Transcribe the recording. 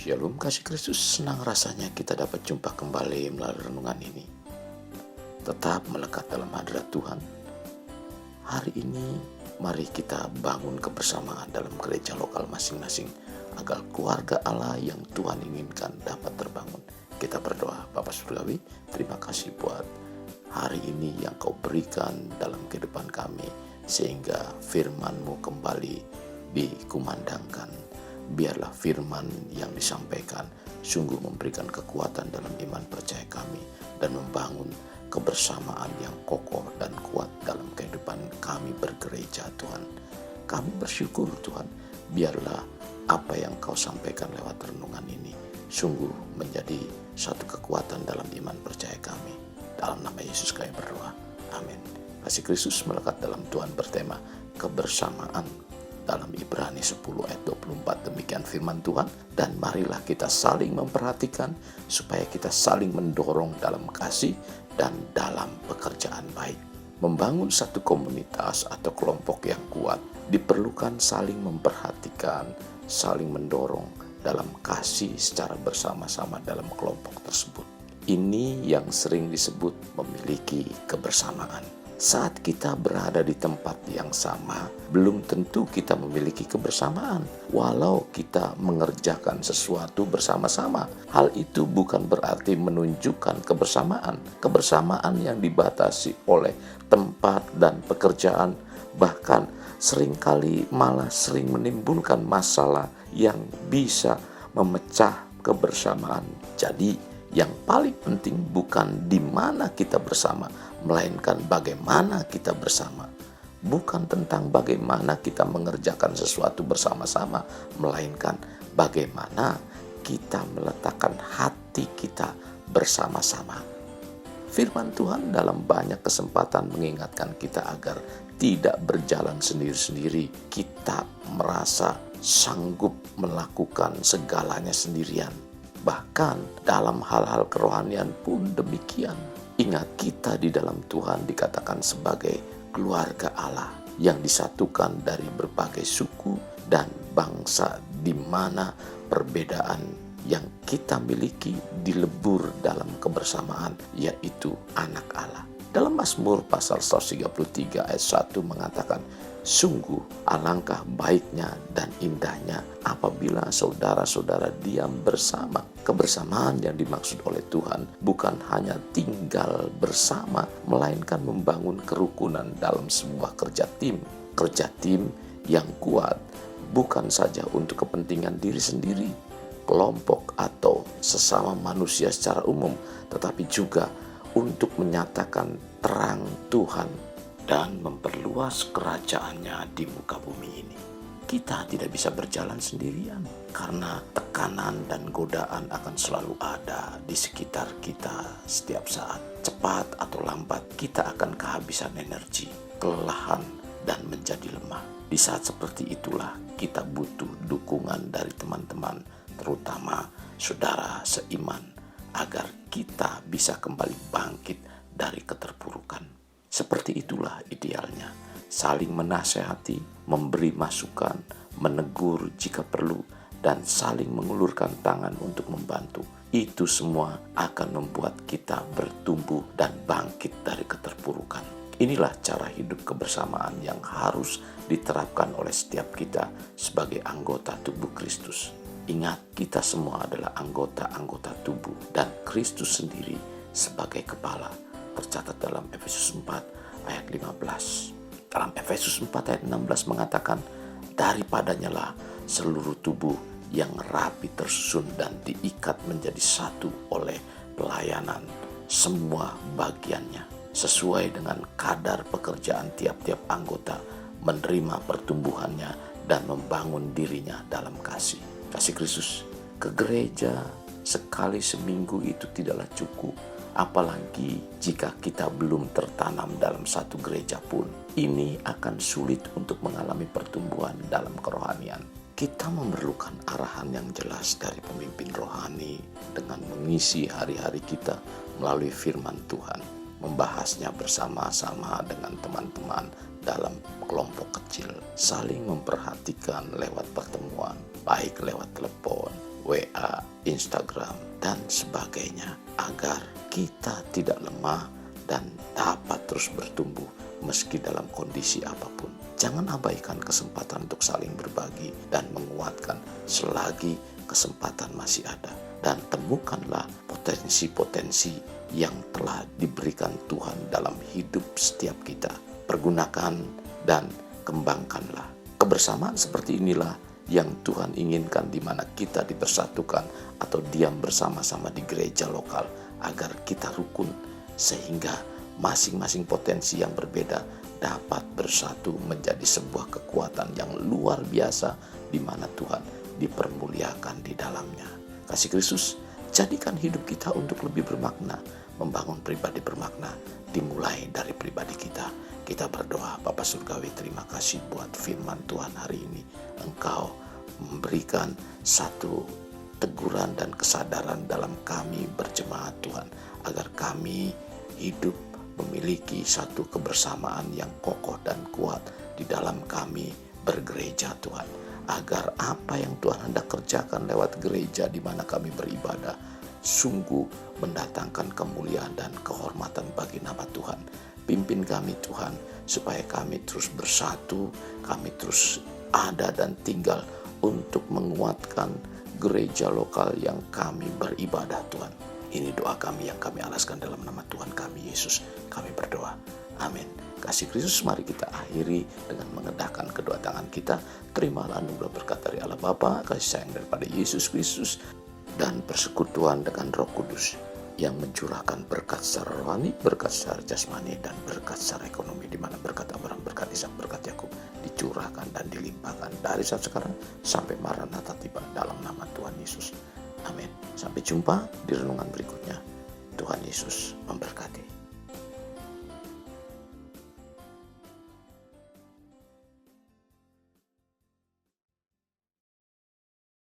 Shalom kasih Kristus, senang rasanya kita dapat jumpa kembali melalui renungan ini. Tetap melekat dalam hadirat Tuhan. Hari ini mari kita bangun kebersamaan dalam gereja lokal masing-masing agar keluarga Allah yang Tuhan inginkan dapat terbangun. Kita berdoa. Bapa Surgawi, terima kasih buat hari ini yang Kau berikan dalam kehidupan kami, sehingga firman-Mu kembali dikumandangkan. Biarlah firman yang disampaikan sungguh memberikan kekuatan dalam iman percaya kami dan membangun kebersamaan yang kokoh dan kuat dalam kehidupan kami bergereja, Tuhan. Kami bersyukur, Tuhan, biarlah apa yang Kau sampaikan lewat renungan ini sungguh menjadi satu kekuatan dalam iman percaya kami. Dalam nama Yesus kami berdoa. Amin. Kasih Kristus melekat dalam Tuhan bertema kebersamaan dalam Ibrani 10 ayat 24. Demikian firman Tuhan. Dan marilah kita saling memperhatikan supaya kita saling mendorong dalam kasih dan dalam pekerjaan baik. Membangun satu komunitas atau kelompok yang kuat diperlukan saling memperhatikan, saling mendorong dalam kasih secara bersama-sama dalam kelompok tersebut. Ini yang sering disebut memiliki kebersamaan. Saat kita berada di tempat yang sama, belum tentu kita memiliki kebersamaan. Walau kita mengerjakan sesuatu bersama-sama, hal itu bukan berarti menunjukkan kebersamaan. Kebersamaan yang dibatasi oleh tempat dan pekerjaan, bahkan seringkali malah sering menimbulkan masalah yang bisa memecah kebersamaan. Jadi, yang paling penting bukan di mana kita bersama, melainkan bagaimana kita bersama. Bukan tentang bagaimana kita mengerjakan sesuatu bersama-sama, melainkan bagaimana kita meletakkan hati kita bersama-sama. Firman Tuhan dalam banyak kesempatan mengingatkan kita agar tidak berjalan sendiri-sendiri. Kita merasa sanggup melakukan segalanya sendirian. Bahkan dalam hal-hal kerohanian pun demikian. Ingat, kita di dalam Tuhan dikatakan sebagai keluarga Allah yang disatukan dari berbagai suku dan bangsa, di mana perbedaan yang kita miliki dilebur dalam kebersamaan, yaitu anak Allah. Dalam Mazmur pasal 133 ayat 1 mengatakan, sungguh alangkah baiknya dan indahnya apabila saudara-saudara diam bersama. Kebersamaan yang dimaksud oleh Tuhan bukan hanya tinggal bersama, melainkan membangun kerukunan dalam sebuah kerja tim. Kerja tim yang kuat bukan saja untuk kepentingan diri sendiri, kelompok atau sesama manusia secara umum, tetapi juga untuk menyatakan terang Tuhan dan memperluas kerajaannya di muka bumi ini. Kita tidak bisa berjalan sendirian karena tekanan dan godaan akan selalu ada di sekitar kita setiap saat. Cepat atau lambat kita akan kehabisan energi, kelelahan, dan menjadi lemah. Di saat seperti itulah kita butuh dukungan dari teman-teman, terutama saudara seiman, agar kita bisa kembali bangkit dari keterpurukan. Seperti itulah idealnya, saling menasehati, memberi masukan, menegur jika perlu, dan saling mengulurkan tangan untuk membantu. Itu semua akan membuat kita bertumbuh dan bangkit dari keterpurukan. Inilah cara hidup kebersamaan yang harus diterapkan oleh setiap kita sebagai anggota tubuh Kristus. Ingat, kita semua adalah anggota-anggota tubuh dan Kristus sendiri sebagai kepala. Tercatat dalam Efesus 4 ayat 15. Dalam Efesus 4 ayat 16 mengatakan, daripadanya lah seluruh tubuh yang rapi tersusun dan diikat menjadi satu oleh pelayanan semua bagiannya, sesuai dengan kadar pekerjaan tiap-tiap anggota, menerima pertumbuhannya dan membangun dirinya dalam kasih. Kasih Kristus, ke gereja sekali seminggu itu tidaklah cukup. Apalagi jika kita belum tertanam dalam satu gereja pun, ini akan sulit untuk mengalami pertumbuhan dalam kerohanian. Kita memerlukan arahan yang jelas dari pemimpin rohani dengan mengisi hari-hari kita melalui firman Tuhan, membahasnya bersama-sama dengan teman-teman dalam kelompok kecil, saling memperhatikan lewat pertemuan, baik lewat telepon, WA, Instagram, dan sebagainya, agar kita tidak lemah dan dapat terus bertumbuh meski dalam kondisi apapun. Jangan abaikan kesempatan untuk saling berbagi dan menguatkan selagi kesempatan masih ada. Dan temukanlah potensi-potensi yang telah diberikan Tuhan dalam hidup setiap kita. Pergunakan dan kembangkanlah. Kebersamaan seperti inilah yang Tuhan inginkan, di mana kita dipersatukan atau diam bersama-sama di gereja lokal agar kita rukun, sehingga masing-masing potensi yang berbeda dapat bersatu menjadi sebuah kekuatan yang luar biasa, di mana Tuhan dipermuliakan di dalamnya. Kasih Kristus, jadikan hidup kita untuk lebih bermakna, membangun pribadi bermakna, dimulai dari pribadi kita. Kita berdoa, Bapa Surgawi, terima kasih buat firman Tuhan hari ini. Engkau memberikan satu teguran dan kesadaran dalam kami berjemaat Tuhan, agar kami hidup memiliki satu kebersamaan yang kokoh dan kuat di dalam kami bergereja Tuhan, agar apa yang Tuhan hendak kerjakan lewat gereja di mana kami beribadah sungguh mendatangkan kemuliaan dan kehormatan bagi nama Tuhan. Pimpin kami Tuhan, supaya kami terus bersatu, kami terus ada dan tinggal untuk menguatkan gereja lokal yang kami beribadah Tuhan. Ini doa kami yang kami alaskan dalam nama Tuhan kami Yesus. Kami berdoa. Amin. Kasih Kristus, mari kita akhiri dengan mengedahkan kedua tangan kita. Terimalah anugerah berkat dari Allah Bapa, kasih sayang daripada Yesus Kristus, dan persekutuan dengan Roh Kudus yang mencurahkan berkat secara rohani, berkat secara jasmani, dan berkat secara ekonomi, di mana berkat Abraham, berkat Ishak, berkat Yakub dicurahkan dan dilimpahkan dari saat sekarang sampai Maranatha tiba, dalam nama Tuhan Yesus. Amin. Sampai jumpa di renungan berikutnya. Tuhan Yesus memberkati.